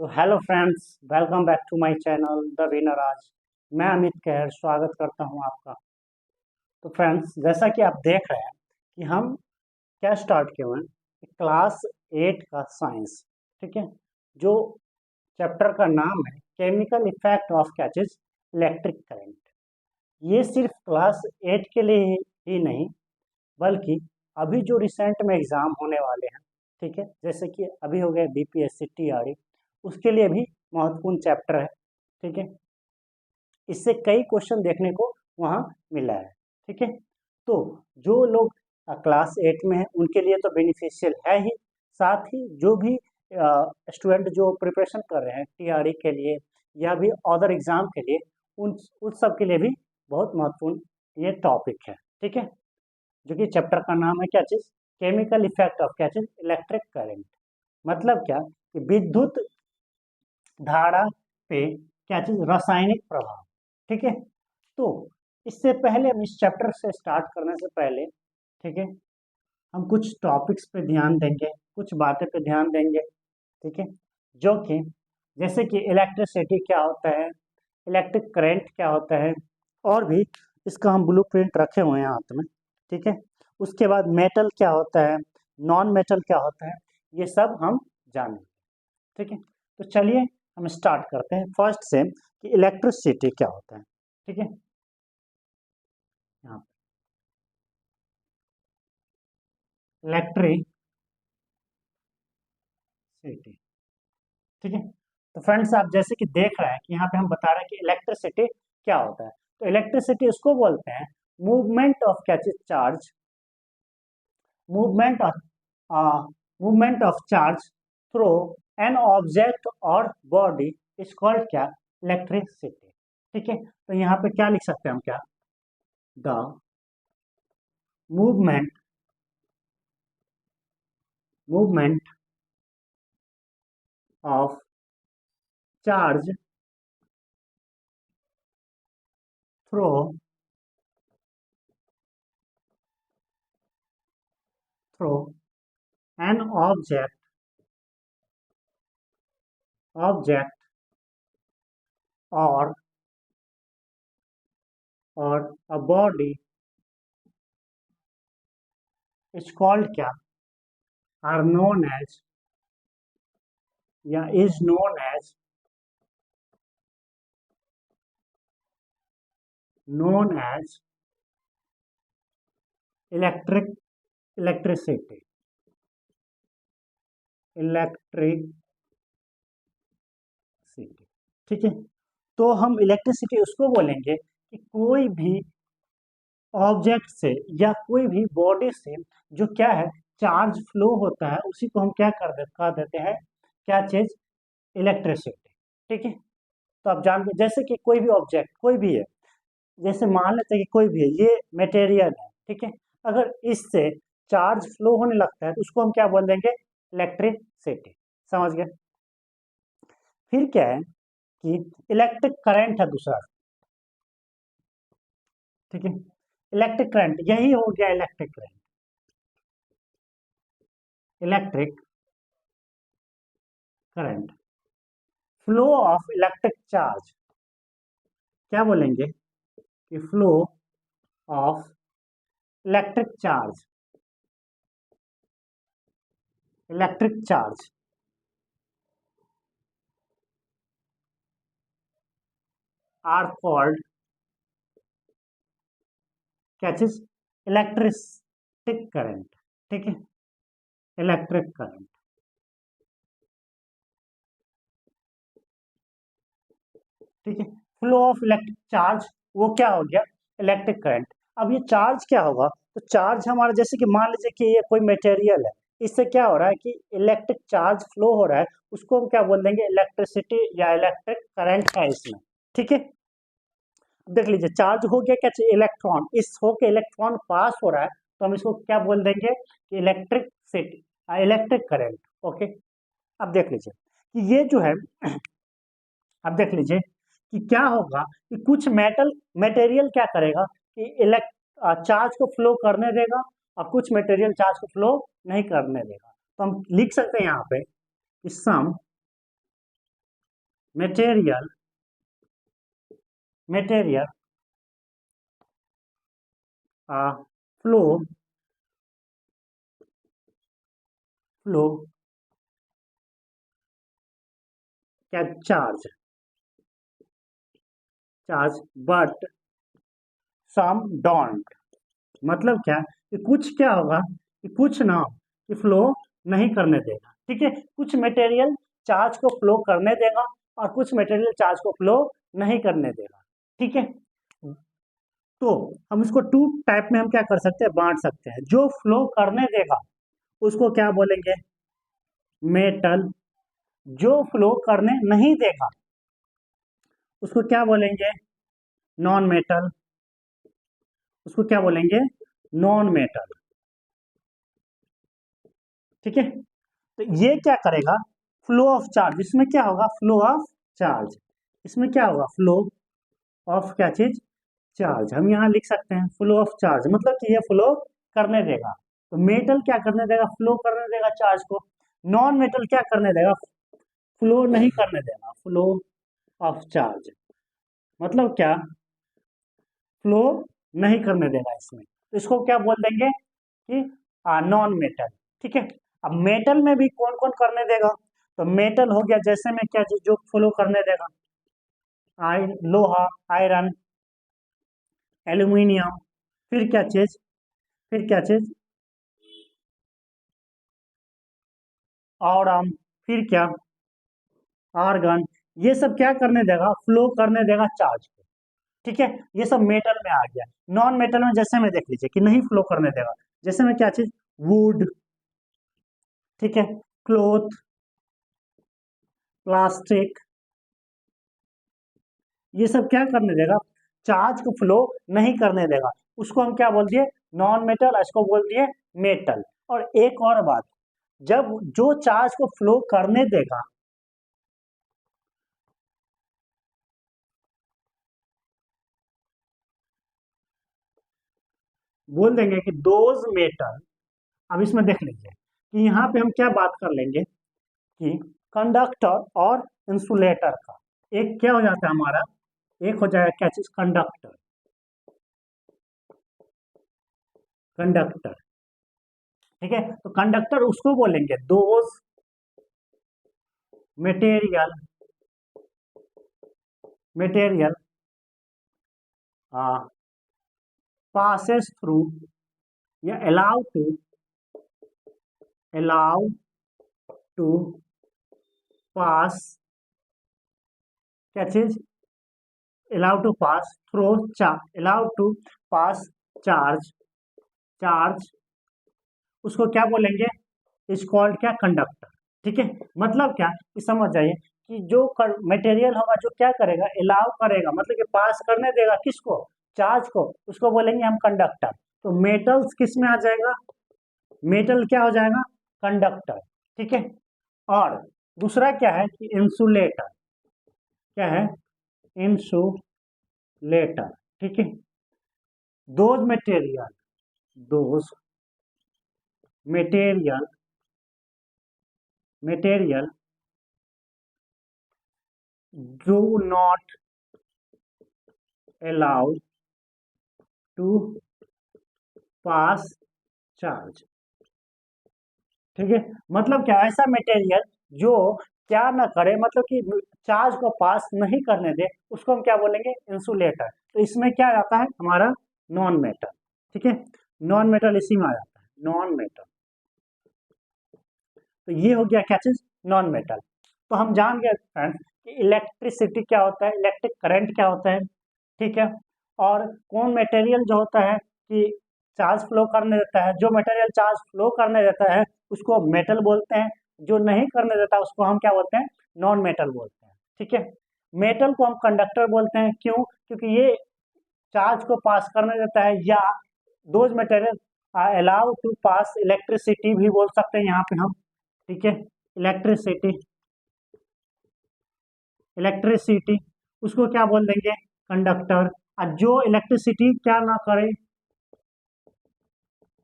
तो hello friends, welcome back to my channel the winner आज। मैं अमित कहर स्वागत करता हूं आपका। तो फ्रेंड्स, जैसा कि आप देख रहे हैं कि हम क्या स्टार्ट किए हुए हैं, क्लास 8 का साइंस। ठीक है, जो चैप्टर का नाम है केमिकल इफेक्ट ऑफ क्या चीज, इलेक्ट्रिक करंट। ये सिर्फ क्लास 8 के लिए ही नहीं, बल्कि अभी जो रिसेंट में एग्जाम होने वाले हैं, ठीक है, जैसे कि अभी हो गए बीपीएससी टीआरई, उसके लिए भी महत्वपूर्ण चैप्टर है। ठीक है, इससे कई क्वेश्चन देखने को वहाँ मिला है। ठीक है, तो जो लोग क्लास 8 में हैं उनके लिए तो बेनिफिशियल है ही, साथ ही जो भी स्टूडेंट जो प्रिपरेशन कर रहे हैं टीआरई के लिए या भी अदर एग्जाम के लिए, उन सब के लिए भी बहुत महत्वपूर्ण ये टॉपिक है। ठीक है, जो कि चैप्टर का नाम है क्या चीज, केमिकल इफेक्ट ऑफ क्या चीज, इलेक्ट्रिक करंट। मतलब क्या कि विद्युत धारा पे क्या चीज, रासायनिक प्रभाव। ठीक है, तो इससे पहले हम इस चैप्टर से स्टार्ट करने से पहले, ठीक है, हम कुछ टॉपिक्स पे ध्यान देंगे, कुछ बातें पे ध्यान देंगे। ठीक है, जो कि जैसे कि इलेक्ट्रिसिटी क्या होता है, इलेक्ट्रिक करंट क्या होता है, और भी इसका हम ब्लूप्रिंट रखे हुए हैं हाथ में। ठीक है, उसके बाद मेटल क्या होता है, नॉन मेटल क्या होता है, ये सब हम जानेंगे। ठीक है, तो चलिए हम स्टार्ट करते हैं फर्स्ट से कि इलेक्ट्रिसिटी क्या होता है। ठीक है, यहाँ इलेक्ट्रिसिटी। ठीक है, तो फ्रेंड्स आप जैसे कि देख रहे हैं कि यहाँ पे हम बता रहे हैं कि इलेक्ट्रिसिटी क्या होता है। तो इलेक्ट्रिसिटी उसको बोलते हैं मूवमेंट ऑफ क्या चीज, charge, movement of movement of charge through an object और बॉडी इज कॉल्ड क्या, इलेक्ट्रिसिटी। ठीक है, तो यहाँ पे क्या लिख सकते हैं हम, क्या, the movement movement of charge through through an object और a body is called क्या, are known as या is known as electric electricity electricity. ठीक है, तो हम इलेक्ट्रिसिटी उसको बोलेंगे कि कोई भी ऑब्जेक्ट से या कोई भी बॉडी से जो क्या है, चार्ज फ्लो होता है, उसी को हम क्या कर देते हैं, क्या चीज, इलेक्ट्रिसिटी। ठीक है, तो आप जानते जैसे कि कोई भी ऑब्जेक्ट कोई भी है, जैसे मान लेते हैं कि कोई भी है, ये मटेरियल है। ठीक है, अगर इससे चार्ज फ्लो होने लगता है तो उसको हम क्या बोल देंगे, इलेक्ट्रिसिटी। समझ गए। फिर क्या है कि इलेक्ट्रिक करंट है दूसरा। ठीक है, इलेक्ट्रिक करंट यही हो गया, electric current, electric current, flow of electric charge. क्या बोलेंगे कि flow of electric charge, electric charge are called क्या चीज, इलेक्ट्रिक करंट। ठीक है, इलेक्ट्रिक करंट। ठीक है, फ्लो ऑफ इलेक्ट्रिक चार्ज, वो क्या हो गया, इलेक्ट्रिक करंट। अब ये चार्ज क्या होगा, तो चार्ज हमारा जैसे कि मान लीजिए कि ये कोई मटेरियल है, इससे क्या हो रहा है कि इलेक्ट्रिक चार्ज फ्लो हो रहा है, उसको हम क्या बोल देंगे, इलेक्ट्रिसिटी या इलेक्ट्रिक करंट है इसमें। ठीक है, देख लीजिए चार्ज हो गया क्या चाहिए, इलेक्ट्रॉन, इस होके इलेक्ट्रॉन पास हो रहा है, तो हम इसको क्या बोल देंगे कि electric city, electric current. Okay, अब देख लीजिए कि ये जो है, अब देख लीजिए कि क्या होगा कि कुछ मटेरियल क्या करेगा कि इलेक्ट चार्ज को फ्लो करने देगा, और कुछ मटेरियल चार्ज को फ्लो नहीं करने देगा। तो हम लिख सकते हैं यहाँ पे कि some material material flow flow क्या charge charge but some don't, मतलब क्या कि कुछ क्या होगा कि कुछ ना कि फ्लो नहीं करने देगा। ठीक है, कुछ मटेरियल चार्ज को फ्लो करने देगा और कुछ मटेरियल चार्ज को फ्लो नहीं करने देगा। ठीक है, तो हम इसको टू टाइप में हम क्या कर सकते हैं, बांट सकते हैं। जो फ्लो करने देगा उसको क्या बोलेंगे, मेटल। जो फ्लो करने नहीं देगा उसको क्या बोलेंगे, नॉन मेटल। उसको क्या बोलेंगे, नॉन मेटल। ठीक है, तो ये क्या करेगा, फ्लो ऑफ चार्ज। इसमें क्या होगा, फ्लो ऑफ चार्ज। इसमें क्या होगा, फ्लो ऑफ क्या चीज, चार्ज। हम यहाँ लिख सकते हैं फ्लो ऑफ चार्ज, मतलब कि ये फ्लो करने देगा। तो मेटल क्या करने देगा, फ्लो करने देगा चार्ज को। नॉन मेटल क्या करने देगा, फ्लो नहीं करने देगा, फ्लो ऑफ चार्ज। मतलब क्या, फ्लो नहीं करने देगा इसमें। तो इसको क्या बोल देंगे कि नॉन मेटल। ठीक है, अब मेटल में भी कौन कौन करने देगा, तो मेटल हो गया जैसे में क्या चीज जो फ्लो करने देगा, लोहा, आयरन, एल्यूमिनियम। फिर क्या चीज, फिर क्या चीज, और फिर क्या, आर्गन। ये सब क्या करने देगा, फ्लो करने देगा चार्ज को। ठीक है, ये सब मेटल में आ गया। नॉन मेटल में जैसे में देख लीजिए कि नहीं फ्लो करने देगा, जैसे में क्या चीज, वुड। ठीक है, क्लोथ, प्लास्टिक। ये सब क्या करने देगा, चार्ज को फ्लो नहीं करने देगा। उसको हम क्या बोल दिए, नॉन मेटल। इसको बोल दिए मेटल। और एक और बात, जब जो चार्ज को फ्लो करने देगा, बोल देंगे कि दोज मेटल। अब इसमें देख लीजिए कि यहाँ पे हम क्या बात कर लेंगे कि कंडक्टर और इंसुलेटर का। एक क्या हो जाता है हमारा, एक हो जाएगा क्या चीज, कंडक्टर। कंडक्टर, ठीक है, तो कंडक्टर उसको बोलेंगे those material material passes through या allow to pass क्या चीज, allow to pass charge. Charge उसको क्या बोलेंगे, इज कॉल्ड क्या, कंडक्टर। ठीक है, मतलब क्या कि समझ जाइए कि जो मटेरियल होगा जो क्या करेगा, अलाउ करेगा, मतलब कि पास करने देगा किसको, चार्ज को, उसको बोलेंगे हम कंडक्टर। तो मेटल्स किस में आ जाएगा, मेटल क्या हो जाएगा, कंडक्टर। ठीक है, और दूसरा क्या है कि इंसुलेटर। क्या है, इंसुलेटर। ठीक है, those material those material material do not allow to pass charge. ठीक है, मतलब क्या, ऐसा मटेरियल जो क्या ना करे, मतलब कि चार्ज को पास नहीं करने दे, उसको हम क्या बोलेंगे, इंसुलेटर। तो इसमें क्या आता है हमारा, नॉन मेटल। ठीक है, नॉन मेटल इसी में आ जाता है, नॉन मेटल। तो ये हो गया क्या चीज, नॉन मेटल। तो हम जान गए फ्रेंड्स कि इलेक्ट्रिसिटी क्या होता है, इलेक्ट्रिक करंट क्या होता है। ठीक है, और कौन मटेरियल जो होता है कि चार्ज फ्लो करने देता है, जो मटेरियल चार्ज फ्लो करने देता है उसको मेटल बोलते हैं। जो नहीं करने देता उसको हम क्या बोलते हैं, नॉन मेटल बोलते हैं। ठीक है, मेटल को हम कंडक्टर बोलते हैं, क्यों, क्योंकि ये चार्ज को पास करने देता है। या those material allow to pass electricity भी बोल सकते हैं यहाँ पे हम। ठीक है, इलेक्ट्रिसिटी इलेक्ट्रिसिटी उसको क्या बोल देंगे, कंडक्टर। और जो इलेक्ट्रिसिटी क्या ना करे,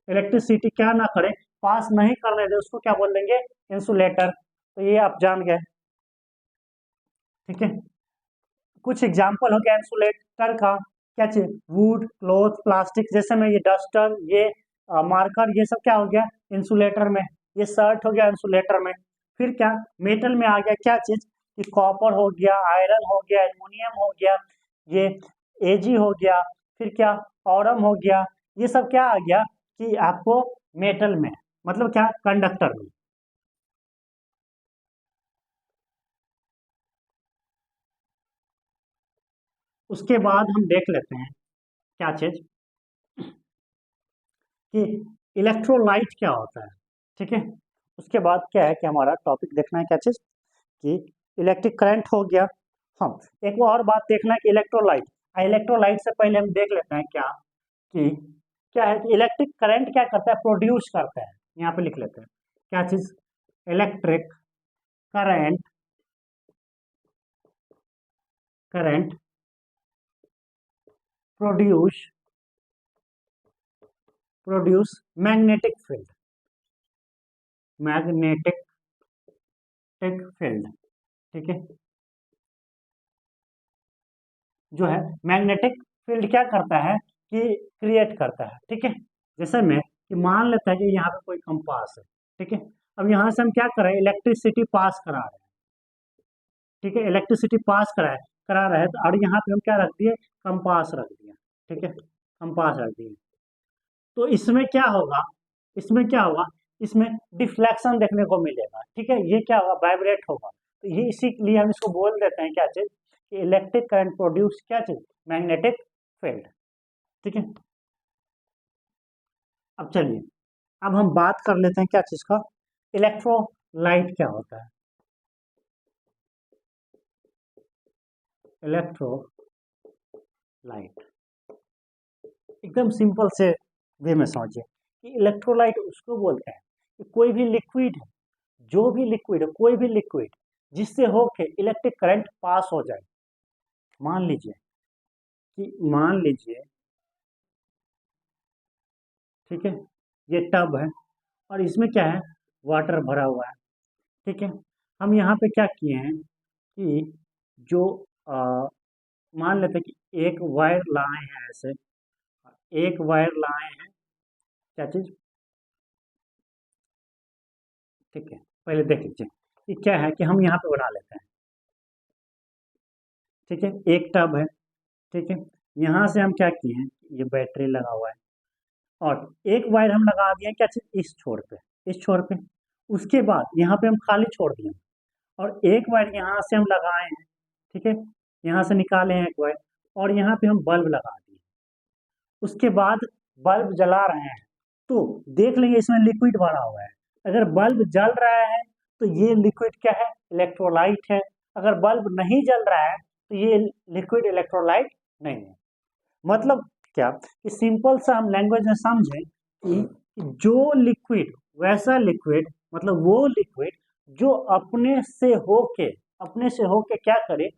इलेक्ट्रिसिटी क्या ना करे, पास नहीं करने दे, उसको क्या बोल देंगे, इंसुलेटर। तो ये आप जान गए। ठीक है। कुछ एग्जाम्पल हो गया इंसुलेटर का, क्या चीज, वुड, क्लॉथ, प्लास्टिक, जैसे में ये डस्टर, ये मार्कर, ये सब क्या हो गया इंसुलेटर में। ये शर्ट हो गया इंसुलेटर में। फिर क्या, मेटल में आ गया क्या चीज, कि कॉपर हो गया, आयरन हो गया, एल्युमिनियम हो गया, ये एजी हो गया, फिर क्या, ऑरम हो गया। ये सब क्या आ गया कि आपको मेटल में, मतलब क्या, कंडक्टर में। उसके बाद हम देख लेते हैं क्या चीज, कि इलेक्ट्रोलाइट क्या होता है। ठीक है। उसके बाद क्या है कि हमारा टॉपिक देखना है क्या चीज, कि इलेक्ट्रिक करंट हो गया। हम एक और बात देखना है कि इलेक्ट्रोलाइट, इलेक्ट्रोलाइट से पहले हम देख लेते हैं क्या, कि क्या है कि इलेक्ट्रिक करंट क्या करता है, प्रोड्यूस करता है। यहाँ पे लिख लेते हैं क्या चीज, electric current, current produce, produce magnetic field, magnetic field. ठीक है। जो है मैग्नेटिक फील्ड क्या करता है, कि क्रिएट करता है। ठीक है। जैसे में कि मान लेते हैं कि यहाँ पे कोई कंपास है। ठीक है। अब यहाँ से हम क्या कर रहे हैं, इलेक्ट्रिसिटी पास करा रहे हैं। ठीक है। इलेक्ट्रिसिटी पास करा रहे हैं, तो और यहाँ पे हम क्या रख दिए, कंपास रख दिया। ठीक है। कंपास रख दिए। तो इसमें क्या होगा, इसमें क्या होगा, इसमें डिफ्लेक्शन देखने को मिलेगा। ठीक है। ये क्या होगा, वाइब्रेट होगा। तो ये इसीलिए हम इसको बोल देते हैं क्या चीज, कि इलेक्ट्रिक करंट प्रोड्यूस क्या चीज, मैग्नेटिक फील्ड। ठीक है। अब चलिए, अब हम बात कर लेते हैं क्या चीज का, इलेक्ट्रोलाइट क्या होता है। इलेक्ट्रोलाइट एकदम सिंपल से वे में समझिए, कि इलेक्ट्रोलाइट उसको बोलते हैं कि कोई भी लिक्विड है, जो भी लिक्विड है, कोई भी लिक्विड जिससे होके इलेक्ट्रिक करंट पास हो जाए। मान लीजिए, कि मान लीजिए, ठीक है, ये टब है और इसमें क्या है, वाटर भरा हुआ है। ठीक है। हम यहाँ पे क्या किए हैं, कि जो मान लेते हैं कि एक वायर लाए हैं ऐसे, एक वायर लाए हैं, क्या चीज, ठीक है, पहले देख लीजिए कि क्या है, कि हम यहाँ पे बना लेते हैं। ठीक है। एक टब है। ठीक है। यहाँ से हम क्या किए हैं, ये बैटरी लगा हुआ है, और एक वायर हम लगा दिए क्या चीज, इस छोर पे, इस छोर पे। उसके बाद यहाँ पे हम खाली छोड़ दिए, और एक वायर यहाँ से हम लगाए हैं। ठीक है। यहाँ से निकाले हैं एक वायर, और यहाँ पे हम बल्ब लगा दिए। उसके बाद बल्ब जला रहे हैं, तो देख लेंगे इसमें लिक्विड भरा हुआ है। अगर बल्ब जल रहा है तो ये लिक्विड क्या है, इलेक्ट्रोलाइट है। अगर बल्ब नहीं जल रहा है तो ये लिक्विड इलेक्ट्रोलाइट नहीं है। मतलब क्या, कि सिंपल सा हम लैंग्वेज में समझें, कि जो लिक्विड, वैसा लिक्विड, मतलब वो लिक्विड जो अपने से होके क्या करे,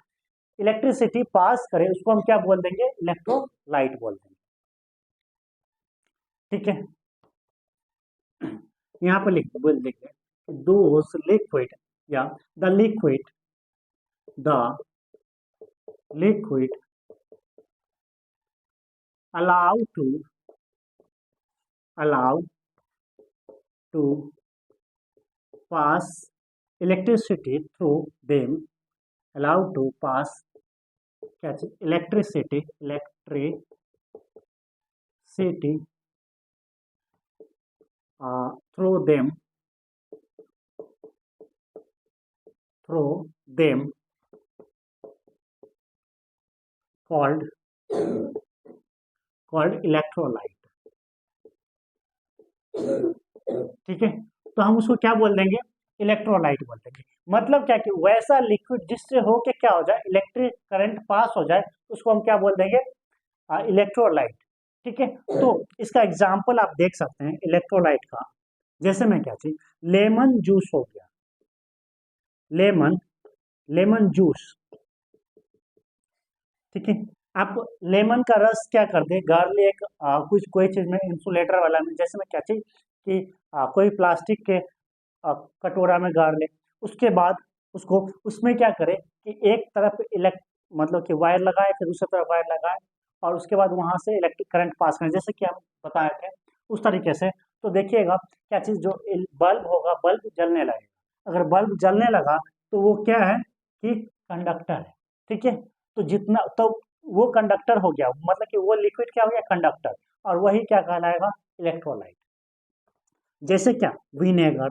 इलेक्ट्रिसिटी पास करे, उसको हम क्या बोल देंगे, इलेक्ट्रोलाइट बोल देंगे। ठीक है। यहाँ पर बोल देंगे, दोज लिक्विड, या the liquid, the liquid allow to allow to pass electricity through them, allow to pass क्या चीज, electricity through them, through them, called electrolyte. ठीक है। तो हम उसको क्या बोल देंगे, इलेक्ट्रोलाइट बोल देंगे। मतलब क्या, कि वैसा लिक्विड जिससे होके क्या हो जाए, इलेक्ट्रिक करंट पास हो जाए, उसको हम क्या बोल देंगे, इलेक्ट्रोलाइट। ठीक है। तो इसका एग्जाम्पल आप देख सकते हैं इलेक्ट्रोलाइट का, जैसे मैं क्या चीज, लेमन जूस हो गया, लेमन लेमन जूस। ठीक है। आप लेमन का रस क्या कर दे, गार्ली एक कुछ कोई चीज में, इंसुलेटर वाला में, जैसे मैं क्या चीज, कि कोई प्लास्टिक के कटोरा में गाड़ ले। उसके बाद उसको उसमें क्या करे कि एक तरफ मतलब कि वायर लगाए, फिर दूसरी तरफ वायर लगाए, और उसके बाद वहां से इलेक्ट्रिक करंट पास करें, जैसे कि हम बताए थे उस तरीके से। तो देखिएगा क्या चीज, जो बल्ब होगा, बल्ब जलने लगेगा। अगर बल्ब जलने लगा तो वो क्या है कि कंडक्टर है। ठीक है, तो जितना तो वो कंडक्टर हो गया, मतलब कि वो लिक्विड क्या हो गया, कंडक्टर, और वही क्या कहलाएगा, इलेक्ट्रोलाइट। जैसे क्या, विनेगर।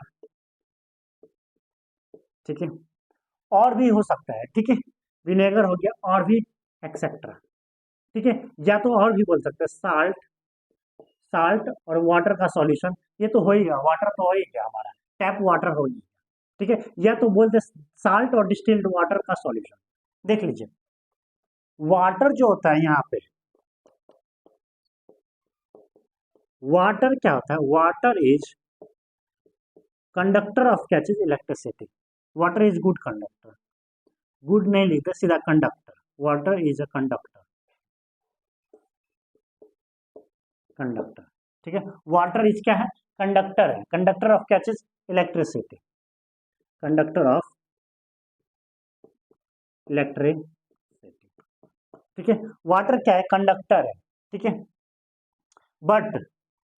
ठीक है, और भी हो सकता है। ठीक है, विनेगर हो गया, और भी एक्सेट्रा। ठीक है, या तो और भी बोल सकते हैं, साल्ट, साल्ट और वाटर का सॉल्यूशन। ये तो हो ही गया, वाटर तो हो ही गया हमारा, टैप वाटर हो ही गया। ठीक है, या तो बोलते साल्ट और डिस्टिल्ड वाटर का सॉल्यूशन। देख लीजिए, वाटर जो होता है यहाँ पे, वाटर क्या होता है, वाटर इज कंडक्टर ऑफ क्या चीज, electricity. Water is good conductor, good नहीं लिखते, सीधा conductor. Water is a conductor, conductor. ठीक है, वाटर इज क्या है, कंडक्टर है, कंडक्टर ऑफ क्या चीज, इलेक्ट्रिसिटी, कंडक्टर ऑफ इलेक्ट्रिसिटी। ठीक है, वाटर क्या है, कंडक्टर है। ठीक है, बट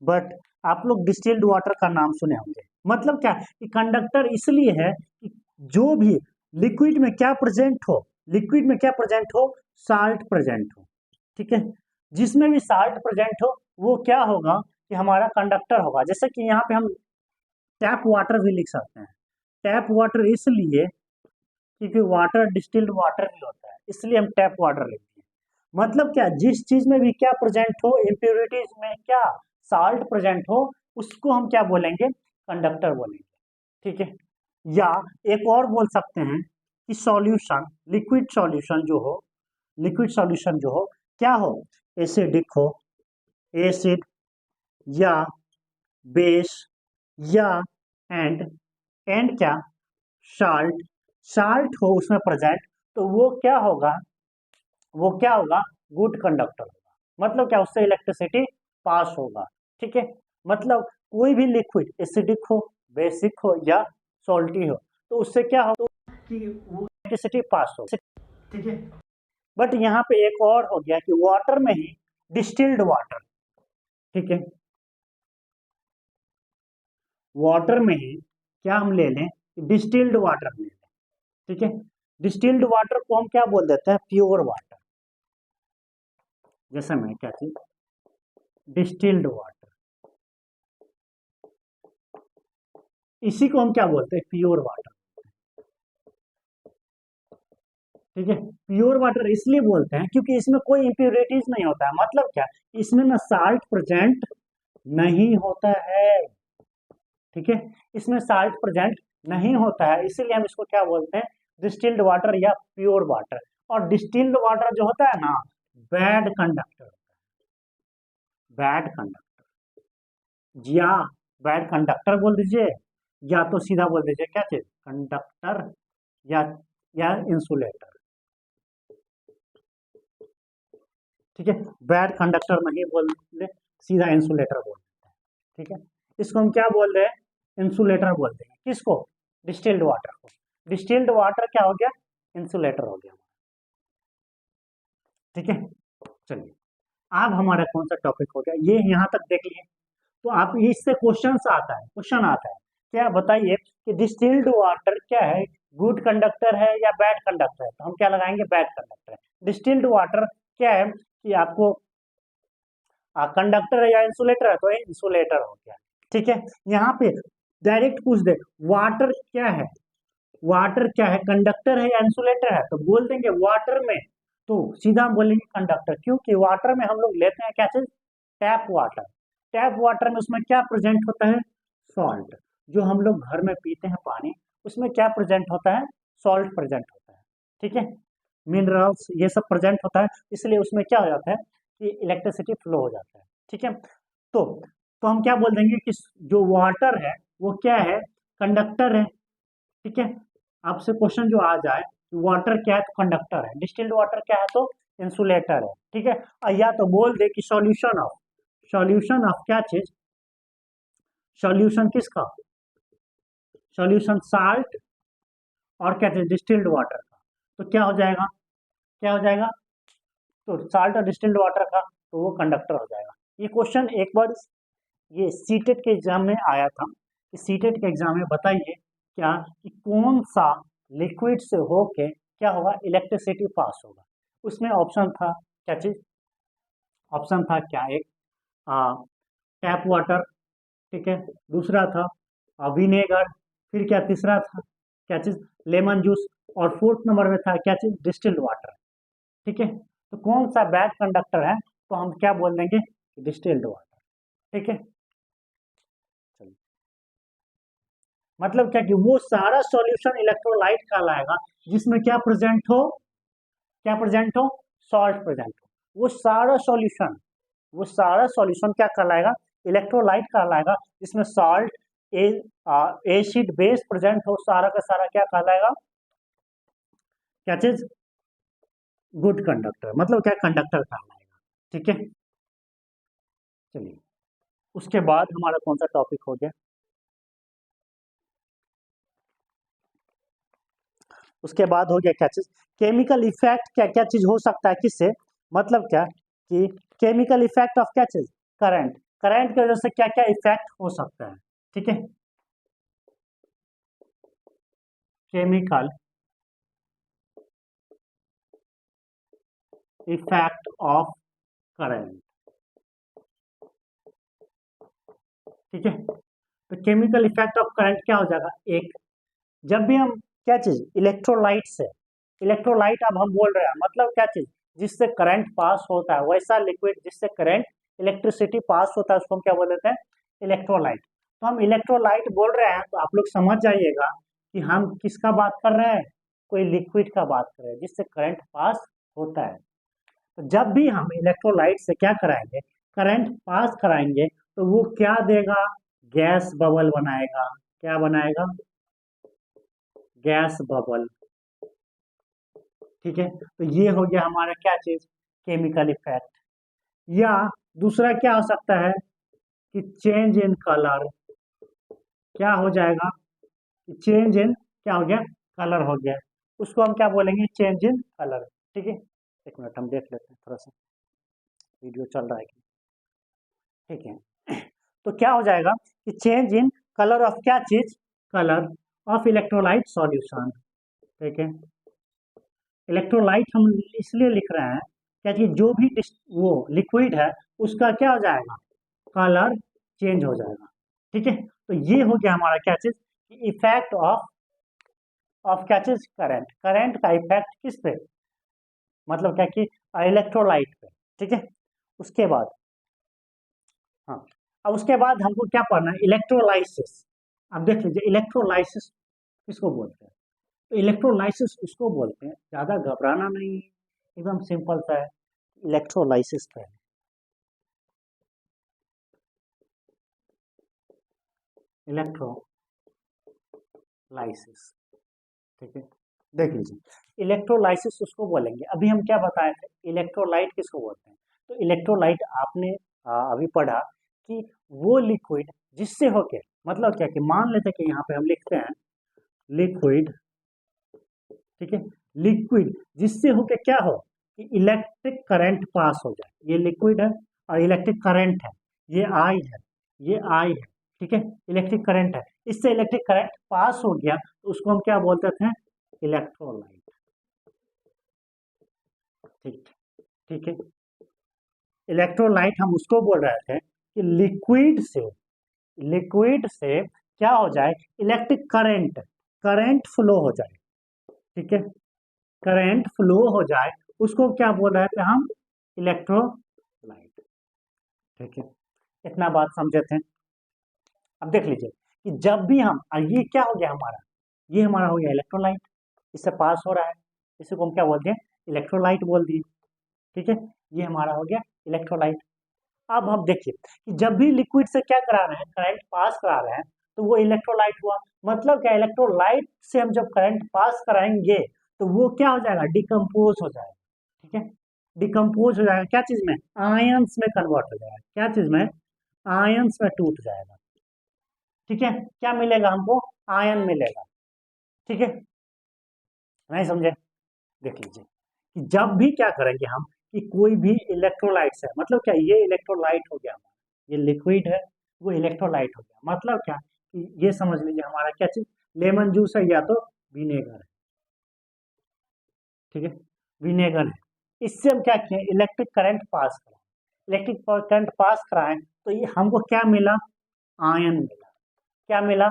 बट आप लोग डिस्टिल्ड वाटर का नाम सुने होंगे। मतलब क्या कि कंडक्टर इसलिए है कि जो भी लिक्विड में क्या प्रेजेंट हो, लिक्विड में क्या प्रेजेंट हो, साल्ट प्रेजेंट हो। ठीक है, जिसमें भी साल्ट प्रेजेंट हो वो क्या होगा कि हमारा कंडक्टर होगा। जैसे कि यहाँ पे हम टैप वाटर भी लिख सकते हैं। टैप वाटर इसलिए क्योंकि वाटर डिस्टिल्ड वाटर भी होता है, इसलिए हम टैप वाटर लिखते हैं। मतलब क्या, जिस चीज में भी क्या प्रेजेंट हो, इम्प्योरिटीज में क्या साल्ट प्रेजेंट हो, उसको हम क्या बोलेंगे, कंडक्टर बोलेंगे। ठीक है, या एक और बोल सकते हैं कि सॉल्यूशन, लिक्विड सॉल्यूशन जो हो, लिक्विड सॉल्यूशन जो हो क्या हो, एसिडिक हो, एसिड, या बेस, या एंड क्या, साल्ट, साल्ट हो उसमें प्रेजेंट, तो वो क्या होगा, वो क्या होगा, गुड कंडक्टर होगा। मतलब क्या, उससे इलेक्ट्रिसिटी पास होगा। ठीक है, मतलब कोई भी लिक्विड एसिडिक हो, बेसिक हो, या सॉल्टी हो, तो उससे क्या होगा कि वो इलेक्ट्रिसिटी पास हो। ठीक है, बट यहाँ पे एक और हो गया कि वाटर में ही डिस्टिल्ड वाटर। ठीक है, वाटर में ही क्या हम ले लें, डिस्टिल्ड वाटर ले लें। ठीक है, डिस्टिल्ड वाटर को हम क्या बोल देते हैं, प्योर वाटर। जैसे मैं क्या चीज, डिस्टिल्ड वाटर, इसी को हम क्या बोलते हैं, प्योर वाटर। ठीक है, प्योर वाटर इसलिए बोलते हैं क्योंकि इसमें कोई इम्प्योरिटीज नहीं होता है। मतलब क्या, इसमें ना साल्ट प्रेजेंट नहीं होता है। ठीक है, इसमें साल्ट प्रेजेंट नहीं होता है, इसीलिए हम इसको क्या बोलते हैं, डिस्टिल्ड वाटर या प्योर वाटर। और डिस्टिल्ड वाटर जो होता है ना, बैड कंडक्टर, बैड कंडक्टर, या बैड कंडक्टर बोल दीजिए, या तो सीधा बोल दीजिए क्या चीज, कंडक्टर, या इंसुलेटर। ठीक है, बैड कंडक्टर नहीं बोलते, सीधा इंसुलेटर बोल देते हैं। ठीक है, इसको हम क्या बोल रहे हैं, इंसुलेटर बोलते हैं। किसको, डिस्टिल्ड वाटर को। डिस्टिल्ड वाटर क्या हो गया, इंसुलेटर हो गया। ठीक है, चलिए, अब हमारा कौन सा टॉपिक हो गया, ये यहाँ तक देख लिए। तो आप इससे क्वेश्चन आता है, क्वेश्चन आता है, क्या बताइए कि डिस्टिल्ड वाटर क्या है, गुड कंडक्टर है या बैड कंडक्टर है, तो हम क्या लगाएंगे, बैड कंडक्टर है। डिस्टिल्ड वाटर क्या है कि आपको कंडक्टर है या इंसुलेटर है, तो ये इंसुलेटर हो गया। ठीक है, यहाँ पे डायरेक्ट पूछ दे, वाटर क्या है, वाटर क्या है, कंडक्टर है या इंसुलेटर है, तो बोल देंगे वाटर में, तो सीधा हम बोलेंगे कंडक्टर। क्योंकि वाटर में हम लोग लेते हैं क्या चीज, टैप वाटर। टैप वाटर में उसमें क्या प्रेजेंट होता है, सॉल्ट। जो हम लोग घर में पीते हैं पानी, उसमें क्या प्रेजेंट होता है, सॉल्ट प्रेजेंट होता है। ठीक है, मिनरल्स ये सब प्रेजेंट होता है, इसलिए उसमें क्या हो जाता है कि इलेक्ट्रिसिटी फ्लो हो जाता है। ठीक है, तो हम क्या बोल देंगे कि जो वाटर है वो क्या है, कंडक्टर है। ठीक है, आपसे क्वेश्चन जो आ जाए, वाटर क्या है, तो कंडक्टर है, डिस्टिल्ड वाटर क्या है, तो इंसुलेटर है। ठीक है, या तो बोल दे कि सॉल्यूशन ऑफ, सॉल्यूशन ऑफ क्या चीज, सॉल्यूशन किसका, सॉल्यूशन साल्ट और क्या चीज डिस्टिल्ड वाटर का, तो क्या हो जाएगा, क्या हो जाएगा, तो साल्ट और डिस्टिल्ड वाटर का, तो वो कंडक्टर हो जाएगा। ये क्वेश्चन एक बार ये सीटेट के एग्जाम में आया था कि सीटेट के एग्जाम में बताइए क्या कि कौन सा लिक्विड से होके क्या होगा, इलेक्ट्रिसिटी पास होगा। उसमें ऑप्शन था क्या चीज, ऑप्शन था क्या, एक टैप वाटर, ठीक है, दूसरा था विनेगर, फिर क्या तीसरा था क्या चीज, लेमन जूस, और फोर्थ नंबर में था क्या चीज, डिस्टिल्ड वाटर। ठीक है, तो कौन सा बैड कंडक्टर है, तो हम क्या बोल देंगे, डिस्टिल्ड वाटर। ठीक है, चलिए, मतलब क्या कि वो सारा सॉल्यूशन इलेक्ट्रोलाइट कहलाएगा जिसमें क्या प्रेजेंट हो, क्या प्रेजेंट हो, सॉल्ट प्रेजेंट हो। वो सारा सॉल्यूशन क्या कहलाएगा, इलेक्ट्रोलाइट कहलाएगा, जिसमें सॉल्ट, एसिड, बेस प्रेजेंट हो, सारा का सारा क्या कहलाएगा, क्या चीज, गुड कंडक्टर, मतलब क्या, कंडक्टर कहलाएगा। ठीक है, चलिए, उसके बाद हमारा कौन सा टॉपिक हो गया, उसके बाद हो गया क्या चीज, केमिकल इफेक्ट, क्या क्या चीज हो सकता है किससे, मतलब क्या कि केमिकल इफेक्ट ऑफ क्या चीज, करंट, करंट की वजह से क्या क्या इफेक्ट हो सकता है। ठीक है, केमिकल इफेक्ट ऑफ करंट। ठीक है, तो केमिकल इफेक्ट ऑफ करंट क्या हो जाएगा, एक, जब भी हम क्या चीज, इलेक्ट्रोलाइट से, इलेक्ट्रोलाइट अब हम बोल रहे हैं मतलब क्या चीज, जिससे करंट पास होता है, वैसा लिक्विड जिससे करंट, इलेक्ट्रिसिटी पास होता है, उसको हम क्या बोल देते हैं, इलेक्ट्रोलाइट। तो हम इलेक्ट्रोलाइट बोल रहे हैं तो आप लोग समझ जाइएगा कि हम किसका बात कर रहे हैं, कोई लिक्विड का बात कर रहे हैं जिससे करंट पास होता है। तो जब भी हम इलेक्ट्रोलाइट से क्या कराएंगे, करंट पास कराएंगे, तो वो क्या देगा, गैस बबल बनाएगा, क्या बनाएगा, गैस बबल। ठीक है, तो ये हो गया हमारा क्या चीज, केमिकल इफेक्ट। या दूसरा क्या हो सकता है कि चेंज इन कलर, क्या हो जाएगा, चेंज इन, क्या हो गया, कलर हो गया, उसको हम क्या बोलेंगे, चेंज इन कलर। ठीक है, एक मिनट हम देख लेते हैं थोड़ा सा, वीडियो चल रहा है कि नहीं। ठीक है, तो क्या हो जाएगा कि चेंज इन कलर ऑफ क्या चीज, कलर ऑफ इलेक्ट्रोलाइट सॉल्यूशन। ठीक है, इलेक्ट्रोलाइट हम इसलिए लिख रहे हैं क्योंकि जो भी वो लिक्विड है उसका क्या हो जाएगा, कलर चेंज हो जाएगा। ठीक है, तो ये हो गया हमारा क्या चीज, इफेक्ट ऑफ क्या चीज, करंट, करंट का इफेक्ट किस पे, मतलब क्या कि इलेक्ट्रोलाइट पे। ठीक है, उसके बाद, हाँ, अब उसके बाद हमको क्या पढ़ना है, इलेक्ट्रोलाइसिस। अब देख लीजिए, इलेक्ट्रोलाइसिस किसको बोलते हैं, तो इलेक्ट्रोलाइसिस उसको बोलते हैं, ज्यादा घबराना नहीं है, एकदम सिंपल सा है, इलेक्ट्रोलाइसिस पे, इलेक्ट्रोलाइसिस। ठीक है, देख लीजिए, इलेक्ट्रोलाइसिस उसको बोलेंगे, अभी हम क्या बताए थे, इलेक्ट्रोलाइट किसको बोलते हैं, तो इलेक्ट्रोलाइट आपने अभी पढ़ा कि वो लिक्विड जिससे होके, मतलब क्या कि मान लेते हैं कि यहाँ पे हम लिखते हैं लिक्विड, ठीक है, लिक्विड जिससे होके क्या हो कि इलेक्ट्रिक करंट पास हो जाए, ये लिक्विड है और इलेक्ट्रिक करंट है, ये आई है, ये आई है। ठीक है, इलेक्ट्रिक करंट है, इससे इलेक्ट्रिक करंट पास हो गया, तो उसको हम क्या बोलते थे, इलेक्ट्रोलाइट। ठीक, ठीक है, इलेक्ट्रोलाइट हम उसको बोल रहे थे कि लिक्विड से क्या हो जाए, इलेक्ट्रिक करंट, करंट फ्लो हो जाए। ठीक है, करंट फ्लो हो जाए, उसको क्या बोल रहे थे हम, इलेक्ट्रोलाइट। ठीक है, इतना बात समझे थे। अब देख लीजिए कि जब भी हम, ये क्या हो गया हमारा, ये हमारा हो गया इलेक्ट्रोलाइट, इससे पास हो रहा है, इसी को हम क्या बोल दिए, इलेक्ट्रोलाइट बोल दिए। ठीक है, ये हमारा हो गया इलेक्ट्रोलाइट। अब हम देखिए कि जब भी लिक्विड से क्या करा रहे हैं, करंट पास करा रहे हैं, तो वो इलेक्ट्रोलाइट हुआ, मतलब क्या, इलेक्ट्रोलाइट से हम जब करंट पास कराएंगे तो वो क्या हो जाएगा, डिकम्पोज हो जाएगा। ठीक है, डिकम्पोज हो जाएगा क्या चीज में, आयंस में कन्वर्ट हो जाएगा, क्या चीज में, आयंस में टूट जाएगा। ठीक है, क्या मिलेगा हमको, आयन मिलेगा। ठीक है, नहीं समझे? देख लीजिए कि जब भी क्या करेंगे हम कि कोई भी इलेक्ट्रोलाइट्स है, मतलब क्या ये इलेक्ट्रोलाइट हो गया हमारा, ये लिक्विड है वो इलेक्ट्रोलाइट हो गया, मतलब क्या कि ये समझ लीजिए हमारा क्या चीज, लेमन जूस है या तो विनेगर है, ठीक है, विनेगर है। इससे हम क्या किए, इलेक्ट्रिक करंट पास कराएं, इलेक्ट्रिक करंट पास कराएं तो ये हमको क्या मिला, आयन मिला। क्या मिला,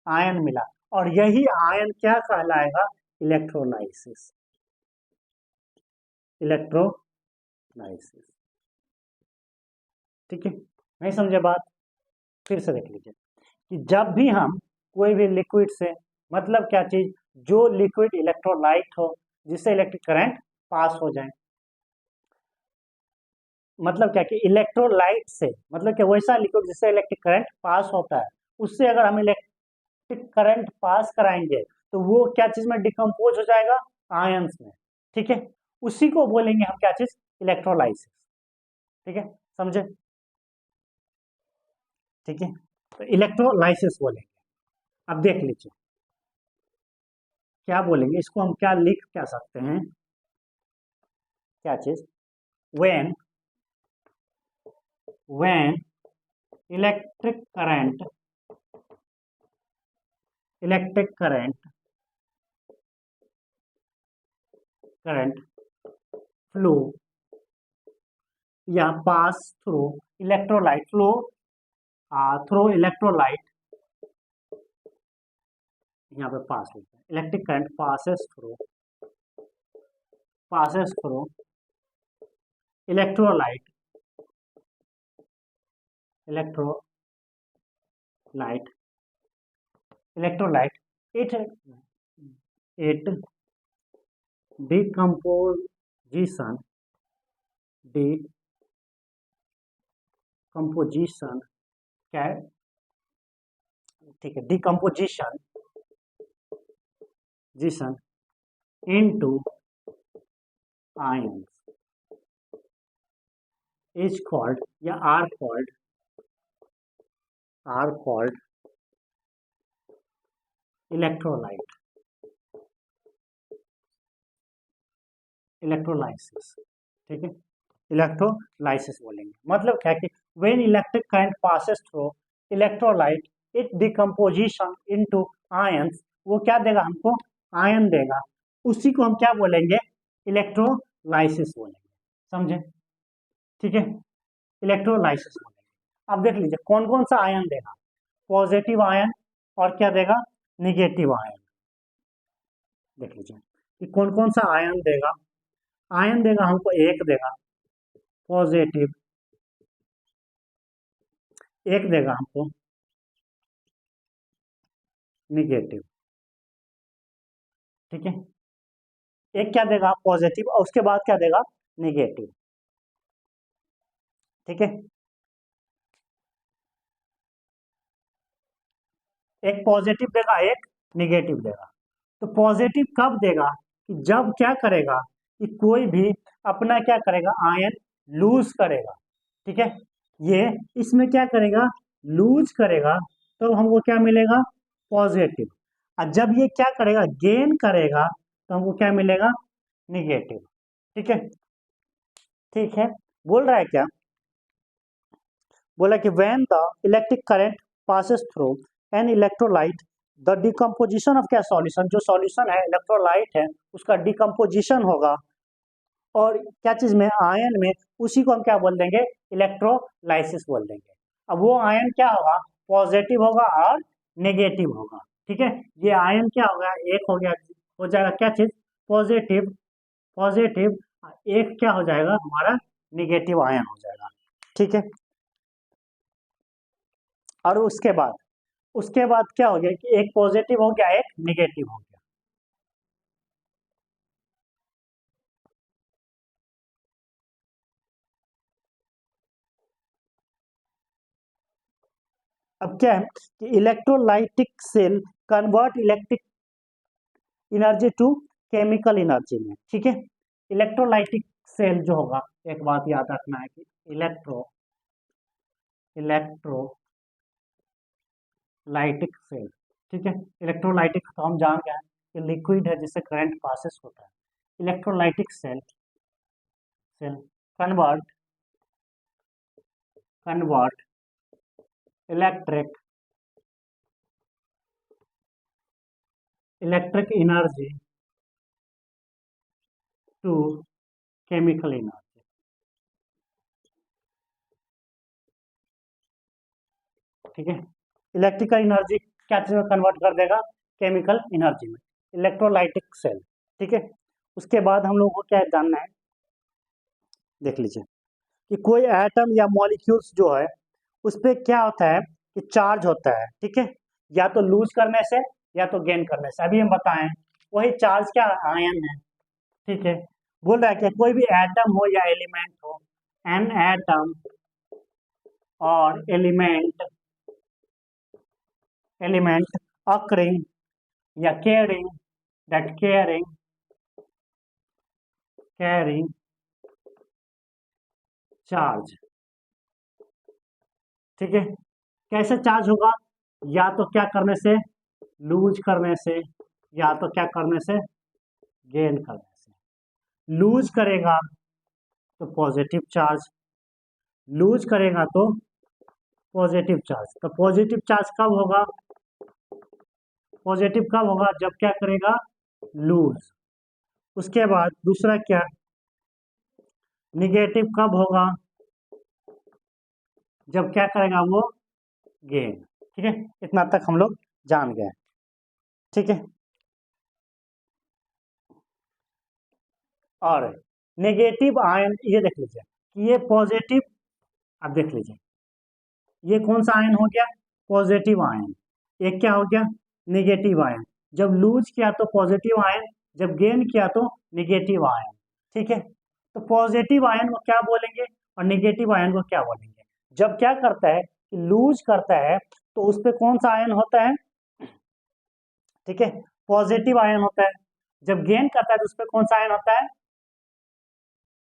आयन मिला। और यही आयन क्या कहलाएगा, इलेक्ट्रोलाइसिस, इलेक्ट्रोलाइसिस, ठीक है। नहीं समझे बात? फिर से देख लीजिए कि जब भी हम कोई भी लिक्विड से, मतलब क्या चीज, जो लिक्विड इलेक्ट्रोलाइट हो जिससे इलेक्ट्रिक करंट पास हो जाए, मतलब क्या कि इलेक्ट्रोलाइट से मतलब कि वैसा लिक्विड जिससे इलेक्ट्रिक करंट पास होता है, उससे अगर हम इलेक्ट्रिक करंट पास कराएंगे तो वो क्या चीज में डिकम्पोज हो जाएगा, आयंस में, ठीक है। उसी को बोलेंगे हम क्या चीज, इलेक्ट्रोलाइसिस, ठीक है, समझे? ठीक है, तो इलेक्ट्रोलाइसिस बोलेंगे। अब देख लीजिए क्या बोलेंगे, इसको हम क्या लिख क्या सकते हैं, क्या चीज, when when electric current electric current flow या pass through electrolyte, flow through electrolyte, यहाँ पे पास लिखते हैं, electric current passes through electrolyte electrolyte electrolyte, it it decomposition decomposition क्या है, ठीक है, decomposition into ions is called या are called electrolyte, इलेक्ट्रोलाइसिस, ठीक है, इलेक्ट्रोलाइसिस बोलेंगे। मतलब क्या कि when electric current passes through electrolyte it decomposition into ions, वो क्या देगा हमको, आयन देगा, उसी को हम क्या बोलेंगे, इलेक्ट्रोलाइसिस बोलेंगे, समझे? ठीक है, इलेक्ट्रोलाइसिस बोलेंगे। अब देख लीजिए कौन कौन सा आयन देगा, पॉजिटिव आयन और क्या देगा, निगेटिव आयन। देख लीजिए कि कौन कौन सा आयन देगा, आयन देगा हमको एक देगा पॉजिटिव, एक देगा हमको निगेटिव, ठीक है, एक क्या देगा पॉजिटिव और उसके बाद क्या देगा, निगेटिव, ठीक है। एक पॉजिटिव देगा, एक निगेटिव देगा। तो पॉजिटिव कब देगा, कि जब क्या करेगा कि कोई भी अपना क्या करेगा, आयन लूज करेगा, ठीक है, ये इसमें क्या करेगा, लूज करेगा, तो हमको क्या मिलेगा, पॉजिटिव। और जब ये क्या करेगा, गेन करेगा, तो हमको क्या मिलेगा, निगेटिव, ठीक है। ठीक है, बोल रहा है क्या, बोला कि when the electric current passes through an electrolyte the decomposition of क्या सॉल्यूशन, जो सॉल्यूशन है इलेक्ट्रोलाइट है उसका डिकम्पोजिशन होगा और क्या चीज में, आयन में, उसी को हम क्या बोल देंगे, इलेक्ट्रोलाइसिस बोल देंगे। अब वो आयन क्या होगा, पॉजिटिव होगा और नेगेटिव होगा, ठीक है। ये आयन क्या होगा, एक हो गया, हो जाएगा क्या चीज, पॉजिटिव, पॉजिटिव, एक क्या हो जाएगा हमारा, निगेटिव आयन हो जाएगा, ठीक है। और उसके बाद क्या हो गया कि एक पॉजिटिव हो गया, एक निगेटिव हो गया। अब क्या है कि electrolytic cell convert electric energy to chemical energy में, ठीक है। इलेक्ट्रोलाइटिक सेल जो होगा, एक बात याद रखना है कि इलेक्ट्रोलाइटिक सेल, ठीक है, इलेक्ट्रोलाइटिक तो हम जान गए हैं, ये लिक्विड है जिससे करंट पासेस होता है। Electrolytic cell cell convert convert electric energy to chemical energy. ठीक है, इलेक्ट्रिकल एनर्जी क्या चीज में कन्वर्ट कर देगा? केमिकल एनर्जी में। Electrolytic cell. ठीक है, उसके बाद हम लोग को क्या जानना है, देख लीजिए कि कोई एटम या मॉलिक्यूल्स जो है उस पर क्या होता है कि चार्ज होता है। ठीक है, या तो लूज करने से या तो गेन करने से। अभी हम बताएं, वही चार्ज क्या आयन है। ठीक है, बोल रहा है कि कोई भी एटम हो या एलिमेंट हो, एन एटम और एलिमेंट occurring या carrying चार्ज। ठीक है, कैसे चार्ज होगा? या तो क्या करने से, लूज करने से, या तो क्या करने से, गेन करने से। लूज करेगा तो पॉजिटिव चार्ज, लूज करेगा तो पॉजिटिव चार्ज। तो पॉजिटिव चार्ज कब होगा? पॉजिटिव कब होगा? जब क्या करेगा? लूज। उसके बाद दूसरा क्या, निगेटिव कब होगा? जब क्या करेगा वो? गेन। ठीक है, इतना तक हम लोग जान गए। ठीक है, और नेगेटिव आयन ये देख लीजिए कि ये पॉजिटिव, अब देख लीजिए ये कौन सा आयन हो गया? Positive ion. एक क्या हो गया? Negative ion. जब लूज किया तो पॉजिटिव आयन, जब गेन किया तो नेगेटिव आयन। ठीक है, तो पॉजिटिव आयन को क्या बोलेंगे और नेगेटिव आयन को क्या बोलेंगे? जब क्या करता है कि लूज करता है तो उस पर कौन सा आयन होता है? ठीक है, पॉजिटिव आयन होता है। जब गेन करता है तो उस पर कौन सा आयन होता है?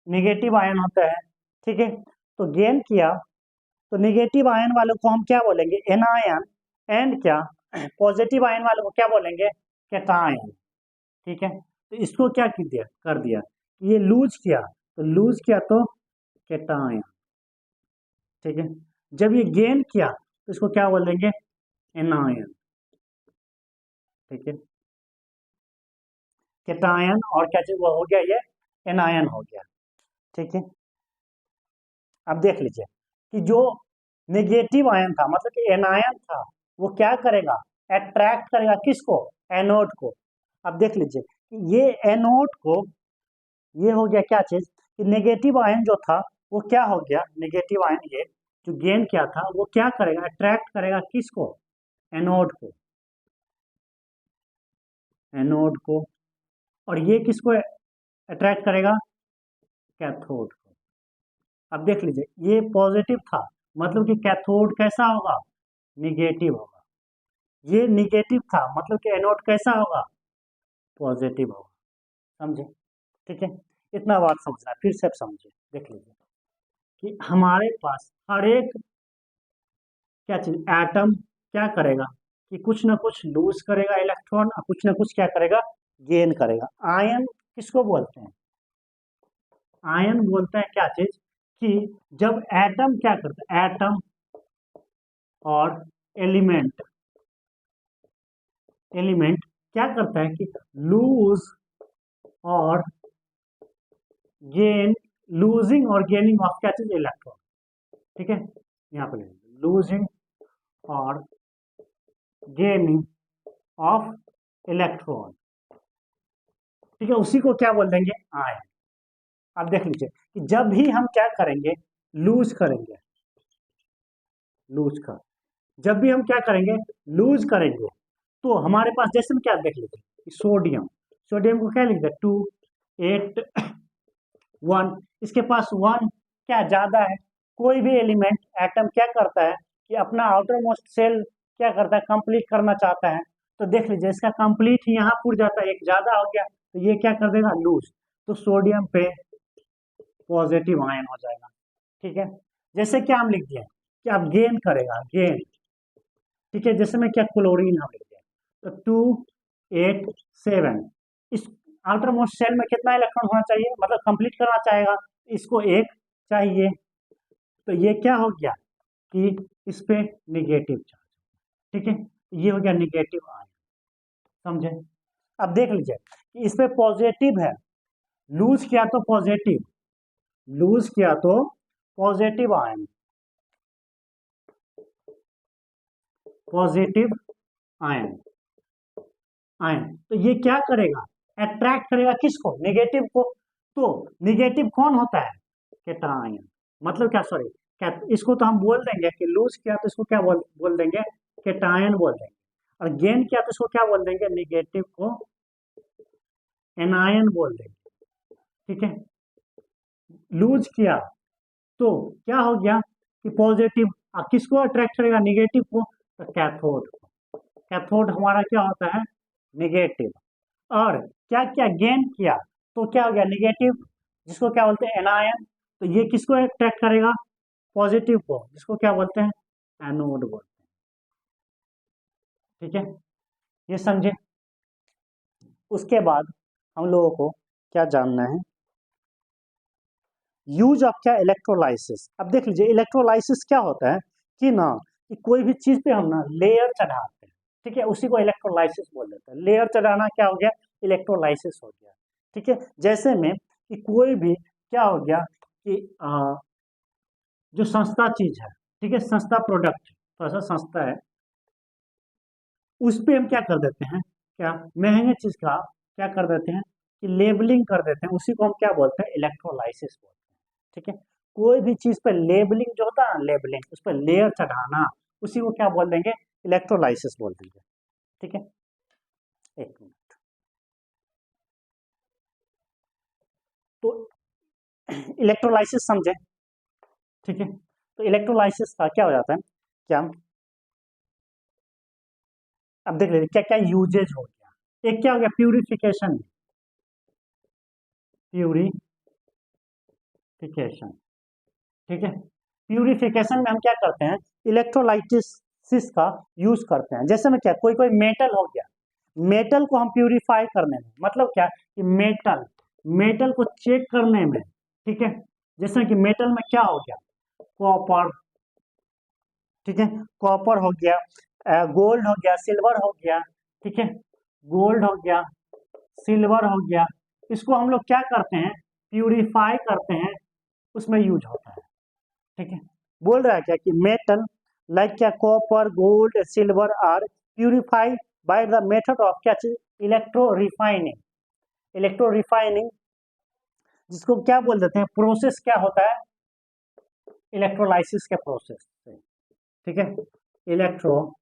नेगेटिव आयन होता है। ठीक है, तो गेन किया तो नेगेटिव आयन वालों को हम क्या बोलेंगे? एनायन। एंड क्या, पॉजिटिव आयन वालों को क्या बोलेंगे? कैटायन। ठीक है, तो इसको क्या कर दिया, ये लूज किया तो कैटायन। ठीक है, जब ये गेन किया तो इसको क्या बोलेंगे? एनायन। ठीक है, कैटायन और क्या चीज वो हो गया, ये एनायन हो गया। ठीक है, अब देख लीजिए कि जो नेगेटिव आयन था, मतलब कि एनायन था, वो क्या करेगा? अट्रैक्ट करेगा किसको? एनोड को। अब देख लीजिए कि ये एनोड को, ये हो गया क्या चीज कि नेगेटिव आयन जो था वो क्या हो गया? नेगेटिव आयन ये जो गेन किया था वो क्या करेगा? अट्रैक्ट करेगा किसको? एनोड को। एनोड को। और ये किसको अट्रैक्ट करेगा? कैथोड को। अब देख लीजिए ये पॉजिटिव था, मतलब कि कैथोड कैसा होगा? निगेटिव होगा। ये निगेटिव था, मतलब कि एनोड कैसा होगा? पॉजिटिव होगा। समझे? ठीक है, इतना बात समझना, फिर से आप समझिए। देख लीजिए कि हमारे पास हर एक क्या चीज, एटम क्या करेगा कि कुछ ना कुछ लूज करेगा इलेक्ट्रॉन और कुछ ना कुछ क्या करेगा? गेन करेगा। आयन किसको बोलते हैं? आयन बोलते हैं क्या चीज कि जब एटम क्या करता है, एटम और एलिमेंट एलिमेंट क्या करता है कि लूज और गेन, लूजिंग और गेनिंग ऑफ क्या चीज? इलेक्ट्रॉन। ठीक है, यहाँ पे लूजिंग और गेनिंग ऑफ इलेक्ट्रॉन। ठीक है, उसी को क्या बोल देंगे? आयन। अब देख लीजिए कि जब भी हम क्या करेंगे? लूज करेंगे, लूज कर जब भी हम क्या करेंगे? लूज करेंगे, तो हमारे पास जैसे में क्या, देख लीजिए सोडियम, सोडियम को क्या लिख दे? 2, 8, 1। इसके पास 1 क्या ज्यादा है? कोई भी एलिमेंट, एटम क्या करता है कि अपना आउटर मोस्ट सेल क्या करता है? कंप्लीट करना चाहता है। तो देख लीजिए इसका कंप्लीट ही यहाँ पुर जाता है, एक ज्यादा हो गया तो ये क्या कर देगा? लूज। तो सोडियम पे पॉजिटिव आयन हो जाएगा। ठीक है, जैसे क्या हम लिख दिए कि अब गेन करेगा, गेन। ठीक है, जैसे में क्या, क्लोरीन हम लिख दिया तो 8 7। इस आउटर मोस्ट शेल में कितना इलेक्ट्रॉन होना चाहिए, मतलब कंप्लीट करना चाहेगा, इसको एक चाहिए। तो ये क्या हो गया कि इस पे निगेटिव चार्ज, ठीक है, ये हो गया निगेटिव आयन, समझे। अब देख लीजिए कि इस पे पॉजिटिव है, लूज किया तो पॉजिटिव, लूज किया तो positive ion, positive ion, ion, तो ये क्या करेगा, अट्रैक्ट करेगा किसको, नेगेटिव को। तो नेगेटिव कौन होता है, कैटायन, मतलब क्या, सॉरी, इसको तो हम बोल देंगे कि लूज किया तो इसको क्या बोल देंगे, कैटायन बोल देंगे, और गेन किया तो इसको क्या बोल देंगे, नेगेटिव को एनायन बोल देंगे, ठीक है। लूज किया तो क्या हो गया कि पॉजिटिव किसको अट्रैक्ट करेगा, निगेटिव को, तो कैथोड को। कैथोड हमारा क्या होता है, निगेटिव। और क्या क्या गेन किया तो क्या हो गया, निगेटिव, जिसको क्या बोलते हैं, एनायन, तो ये किसको अट्रैक्ट करेगा, पॉजिटिव को, जिसको क्या बोलते हैं, एनोड बोलते हैं, ठीक है, ये समझे। उसके बाद हम लोगों को क्या जानना है, यूज ऑफ क्या, इलेक्ट्रोलाइसिस। अब देख लीजिए इलेक्ट्रोलाइसिस क्या होता है कि ना, कि कोई भी चीज पे हम ना लेयर चढ़ाते हैं, ठीक है, उसी को इलेक्ट्रोलाइसिस बोल देते हैं। लेयर चढ़ाना क्या हो गया, इलेक्ट्रोलाइसिस हो गया, ठीक है। जैसे में कि कोई भी क्या हो गया कि जो सस्ता चीज है, ठीक है, सस्ता प्रोडक्ट, थोड़ा सा सस्ता है, उस पे हम क्या कर देते हैं, क्या महंगे चीज का क्या कर देते हैं कि लेबलिंग कर देते हैं, उसी को हम क्या बोलते हैं, इलेक्ट्रोलाइसिस बोलते हैं, ठीक है। कोई भी चीज पर लेबलिंग जो होता है ना, लेबलिंग, उस पर लेयर चढ़ाना, उसी को क्या बोल देंगे, इलेक्ट्रोलाइसिस बोल देंगे, ठीक है। एक मिनट, तो इलेक्ट्रोलाइसिस समझे, ठीक है। तो इलेक्ट्रोलाइसिस का क्या हो जाता है, क्या, अब देख लेते क्या क्या यूजेज हो गया। एक क्या हो गया, प्यूरिफिकेशन, प्यूरिफिकेशन, ठीक है। प्यूरिफिकेशन में हम क्या करते हैं, इलेक्ट्रोलाइटिस का यूज करते हैं। जैसे में क्या, कोई कोई मेटल हो गया, मेटल को हम प्यूरिफाई करने में, मतलब क्या कि मेटल, मेटल को चेक करने में, ठीक है। जैसे कि मेटल में क्या हो गया, कॉपर, ठीक है, कॉपर हो गया, गोल्ड हो गया, सिल्वर हो गया, ठीक है, गोल्ड हो गया, सिल्वर हो गया, इसको हम लोग क्या करते हैं, प्यूरिफाई करते हैं, उसमें यूज होता है, ठीक है। बोल रहा है क्या कि मेटल लाइक क्या, copper, gold, silver are purified by the method of क्या चीज, इलेक्ट्रो रिफाइनिंग, इलेक्ट्रो रिफाइनिंग, जिसको क्या बोल देते हैं, प्रोसेस क्या होता है, इलेक्ट्रोलाइसिस के प्रोसेस से, ठीक है, इलेक्ट्रोलाइसिस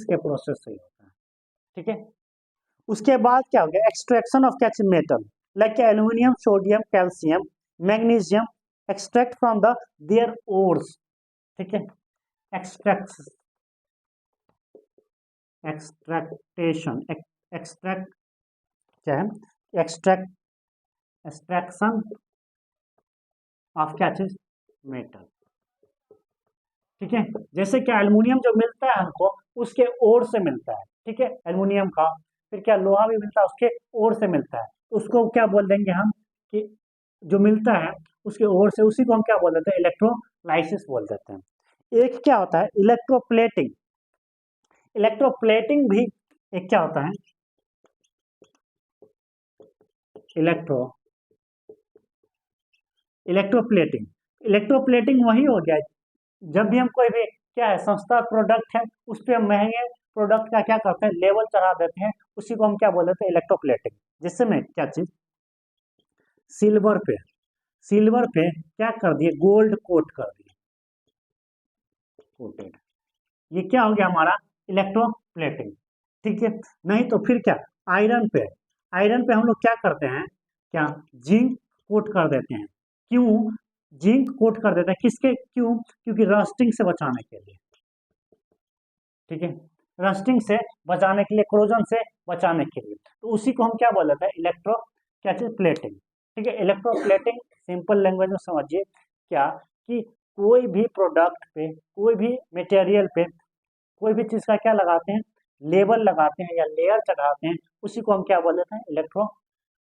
के प्रोसेस से होता है, ठीक है। उसके बाद क्या हो गया, एक्सट्रैक्शन ऑफ क्या चीज, metal like aluminium, sodium, calcium, magnesium, extract from the their ores, ठीक है, एक्सट्रैक्ट, एक्सट्रैक्टेशन, एक्सट्रैक्ट क्या है, एक्सट्रैक्ट, एक्सट्रैक्शन ऑफ क्या चीज, मेटल, ठीक है। जैसे कि एल्युमिनियम जो मिलता है हमको, उसके ओर से मिलता है, ठीक है, एल्युमिनियम का। फिर क्या, लोहा भी मिलता है, उसके ओर से मिलता है, तो उसको क्या बोल देंगे हम कि जो मिलता है उसके ओर से, उसी को हम क्या बोल देते हैं, इलेक्ट्रोलाइसिस बोल देते हैं। एक क्या होता है, इलेक्ट्रोप्लेटिंग, इलेक्ट्रोप्लेटिंग भी एक क्या होता है, इलेक्ट्रो, इलेक्ट्रोप्लेटिंग, इलेक्ट्रोप्लेटिंग वही हो गया जब भी हम कोई भी क्या है, सस्ता प्रोडक्ट है, उस पर हम महंगे प्रोडक्ट का क्या करते हैं, लेवल चढ़ा देते हैं, उसी को हम क्या बोल देते हैं, इलेक्ट्रोप्लेटिंग। जिससे में क्या चीज, सिल्वर पे, सिल्वर पे क्या कर दिए, गोल्ड कोट कर दिए, कोटेड, ये क्या हो गया हमारा, इलेक्ट्रोप्लेटिंग, ठीक है। नहीं तो फिर क्या, आयरन पे, आयरन पे हम लोग क्या करते हैं, क्या जिंक कोट कर देते हैं। क्यों जिंक कोट कर देते हैं, किसके, क्यों, क्योंकि रस्टिंग से बचाने के लिए, ठीक है, रस्टिंग से बचाने के लिए, क्रोजन से बचाने के लिए, तो उसी को हम क्या बोल देते हैं, इलेक्ट्रो क्या चीज, प्लेटिंग, ठीक है। इलेक्ट्रोप्लेटिंग सिंपल लैंग्वेज में समझिए क्या, कि कोई भी प्रोडक्ट पे, कोई भी मटेरियल पे, कोई भी चीज का क्या लगाते हैं, लेबल लगाते हैं या लेयर चढ़ाते हैं, उसी को हम क्या बोल देते हैं, इलेक्ट्रो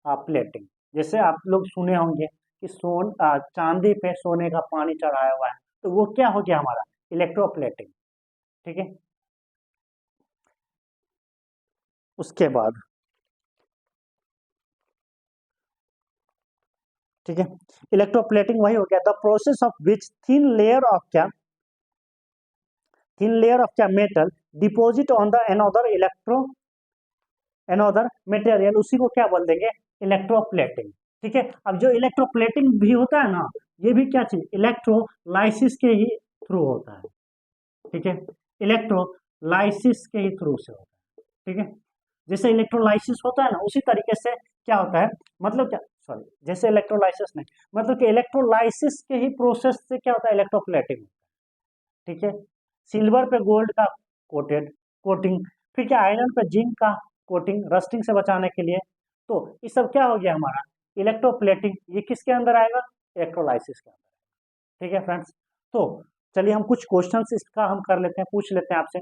प्लेटिंग। जैसे आप लोग सुने होंगे कि चांदी पे सोने का पानी चढ़ाया हुआ है, तो वो क्या हो गया हमारा, इलेक्ट्रो प्लेटिंग। ठीक है, उसके बाद ठीक है, इलेक्ट्रोप्लेटिंग वही हो गया, the process of which thin layer of क्या, थिन लेयर ऑफ क्या, metal deposit on the another material, उसी को क्या बोल देंगे, इलेक्ट्रोप्लेटिंग। ठीक है, अब जो इलेक्ट्रोप्लेटिंग भी होता है ना, ये भी क्या चीज, इलेक्ट्रोलाइसिस के ही थ्रू होता है। ठीक है, इलेक्ट्रोलाइसिस के ही थ्रू से होता है। ठीक है, जैसे इलेक्ट्रोलाइसिस होता है ना, उसी तरीके से क्या होता है, मतलब क्या, सॉरी, जैसे इलेक्ट्रोलाइसिस नहीं, मतलब कि इलेक्ट्रोलाइसिस के ही प्रोसेस से क्या होता है, इलेक्ट्रोप्लेटिंग। ठीक है, सिल्वर पे गोल्ड का कोटिंग, फिर क्या आयरन पे जिंक का कोटिंग, रस्टिंग से बचाने के लिए। तो ये सब क्या हो गया हमारा, इलेक्ट्रोप्लेटिंग। ये किसके अंदर आएगा, इलेक्ट्रोलाइसिस के अंदर। ठीक है फ्रेंड्स, तो चलिए हम कुछ क्वेश्चंस इसका हम कर लेते हैं, पूछ लेते हैं आपसे।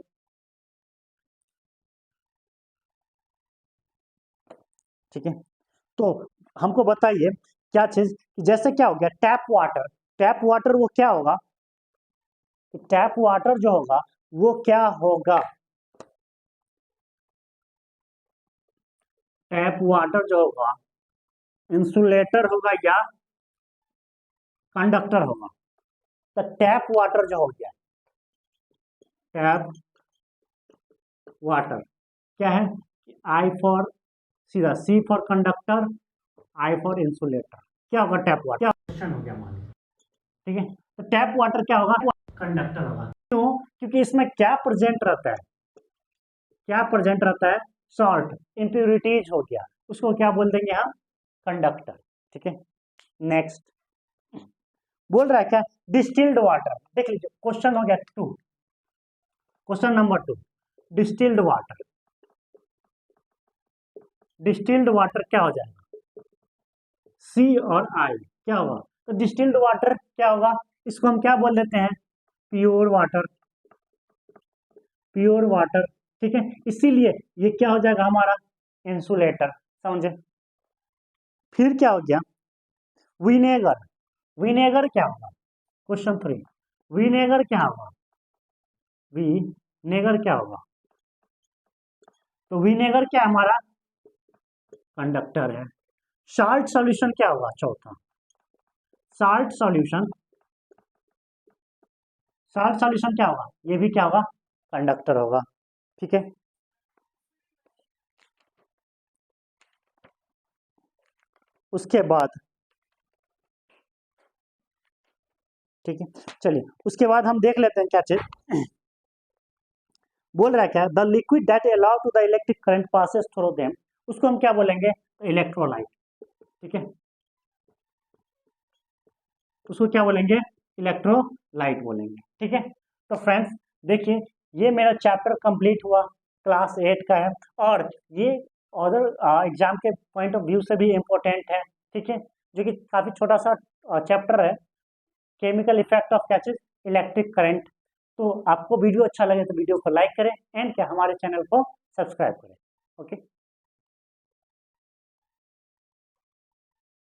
ठीक है, तो हमको बताइए क्या चीज, जैसे क्या हो गया, टैप वाटर, टैप वाटर वो क्या होगा, टैप वाटर जो होगा वो क्या होगा, टैप वाटर जो होगा इंसुलेटर होगा या कंडक्टर होगा। तो टैप वाटर जो हो गया, टैप वाटर क्या है, आई फॉर, सीधा C for conductor, I for insulator, क्या होगा टैप वाटर, क्या क्वेश्चन हो गया मान लीजिए। ठीक है, तो टैप वाटर क्या होगा, कंडक्टर होगा। क्यों, क्योंकि इसमें क्या प्रेजेंट रहता है, क्या प्रेजेंट रहता है, सॉल्ट, इम्प्योरिटीज हो गया, उसको क्या बोल देंगे हम, कंडक्टर। ठीक है, नेक्स्ट बोल रहा है क्या, डिस्टिल्ड वाटर, देख लीजिए क्वेश्चन हो गया 2, question number 2, distilled water, distilled water क्या हो जाएगा, सी और आई क्या होगा, तो डिस्टिल्ड वाटर क्या होगा, इसको हम क्या बोल देते हैं, प्योर वाटर, प्योर वाटर। ठीक है, इसीलिए ये क्या हो जाएगा हमारा, इंसुलेटर, समझे। फिर क्या हो गया, विनेगर, विनेगर क्या होगा, क्वेश्चन 3, विनेगर क्या होगा, विनेगर क्या होगा, तो विनेगर क्या हमारा, कंडक्टर है। साल्ट सॉल्यूशन क्या होगा, चौथा, साल्ट सॉल्यूशन, साल्ट सॉल्यूशन क्या होगा, ये भी क्या होगा, कंडक्टर होगा। ठीक है, उसके बाद ठीक है, चलिए उसके बाद हम देख लेते हैं क्या चीज बोल रहा है, क्या, the liquid that allow to the electric current passes through them, उसको हम क्या बोलेंगे, इलेक्ट्रोलाइट। ठीक है, उसको क्या बोलेंगे, इलेक्ट्रोलाइट बोलेंगे। ठीक है, तो फ्रेंड्स देखिए, ये मेरा चैप्टर कंप्लीट हुआ, क्लास 8 का है, और ये अदर एग्जाम के पॉइंट ऑफ व्यू से भी इम्पोर्टेंट है। ठीक है, जो कि काफ़ी छोटा सा चैप्टर है, केमिकल इफेक्ट ऑफ क्या चीज, इलेक्ट्रिक करंट। तो आपको वीडियो अच्छा लगे तो वीडियो को लाइक करें, एंड क्या, हमारे चैनल को सब्सक्राइब करें। ओके।